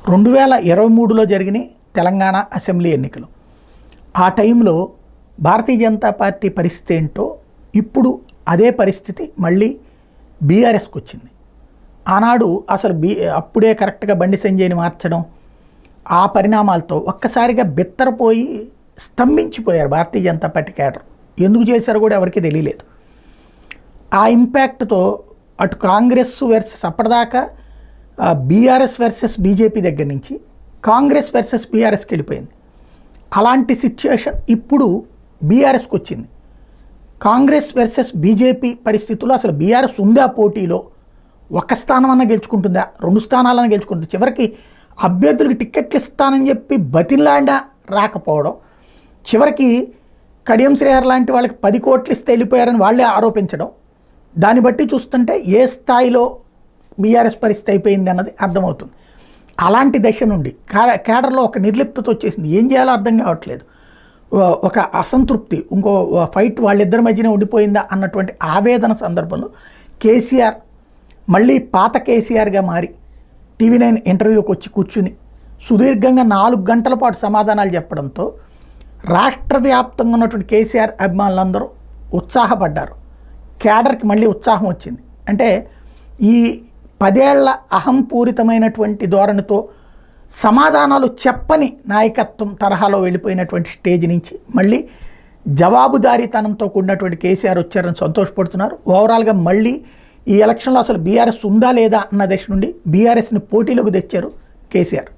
2023లో జరిగిన తెలంగాణ అసెంబ్లీ ఎన్నికలు. ఆ టైంలో భారతీయ జనతా పార్టీ పరిస్థితి ఏంటో ఇప్పుడు అదే పరిస్థితి మళ్ళీ బీఆర్ఎస్కి వచ్చింది. ఆనాడు అసలు అప్పుడే కరెక్ట్గా బండి సంజయ్ని మార్చడం, ఆ పరిణామాలతో ఒక్కసారిగా బిత్తరపోయి స్తంభించిపోయారు భారతీయ జనతా పార్టీ క్యాడర్. ఎందుకు చేశారో కూడా ఎవరికీ తెలియలేదు. ఆ ఇంపాక్ట్తో అటు కాంగ్రెస్ వర్సెస్ అప్పటిదాకా బీఆర్ఎస్ వర్సెస్ బీజేపీ దగ్గర నుంచి కాంగ్రెస్ వర్సెస్ బీఆర్ఎస్కి వెళ్ళిపోయింది. అలాంటి సిచ్యుయేషన్ ఇప్పుడు బీఆర్ఎస్కి వచ్చింది. కాంగ్రెస్ వర్సెస్ బీజేపీ పరిస్థితుల్లో అసలు బీఆర్ఎస్ ఉందా పోటీలో, ఒక స్థానం అన్నా గెలుచుకుంటుందా, 2 స్థానాలన్నా గెలుచుకుంటుంది. చివరికి అభ్యర్థులకు టిక్కెట్లు ఇస్తానని చెప్పి బతిలాండా రాకపోవడం, చివరికి కడియం శ్రీహర్ లాంటి వాళ్ళకి 10 కోట్లు ఇస్తే వెళ్ళిపోయారని వాళ్ళే ఆరోపించడం, దాన్ని బట్టి చూస్తుంటే ఏ స్థాయిలో బీఆర్ఎస్ పరిస్థితి అయిపోయింది అన్నది అర్థమవుతుంది. అలాంటి దశ నుండి కేడర్లో ఒక నిర్లిప్తత వచ్చేసింది. ఏం చేయాలో అర్థం కావట్లేదు. ఒక అసంతృప్తి, ఇంకో ఫైట్ వాళ్ళిద్దరి మధ్యనే ఉండిపోయిందా అన్నటువంటి ఆవేదన సందర్భంలో కేసీఆర్ మళ్ళీ పాత కేసీఆర్గా మారి TV9 ఇంటర్వ్యూకి వచ్చి కూర్చుని సుదీర్ఘంగా 4 గంటల పాటు సమాధానాలు చెప్పడంతో రాష్ట్ర వ్యాప్తంగా ఉన్నటువంటి కేసీఆర్ అభిమానులందరూ ఉత్సాహపడ్డారు. కేడర్కి మళ్ళీ ఉత్సాహం వచ్చింది. అంటే ఈ 10 ఏళ్ల అహంపూరితమైనటువంటి ధోరణితో సమాధానాలు చెప్పని నాయకత్వం తరహాలో వెళ్ళిపోయినటువంటి స్టేజ్ నుంచి మళ్ళీ జవాబుదారీతనంతో కూడినటువంటి కేసీఆర్ వచ్చారని సంతోషపడుతున్నారు. ఓవరాల్గా మళ్ళీ ఈ ఎలక్షన్లో అసలు బీఆర్ఎస్ ఉందా లేదా అన్న దశ నుండి బీఆర్ఎస్ని పోటీలోకి తెచ్చారు కేసీఆర్.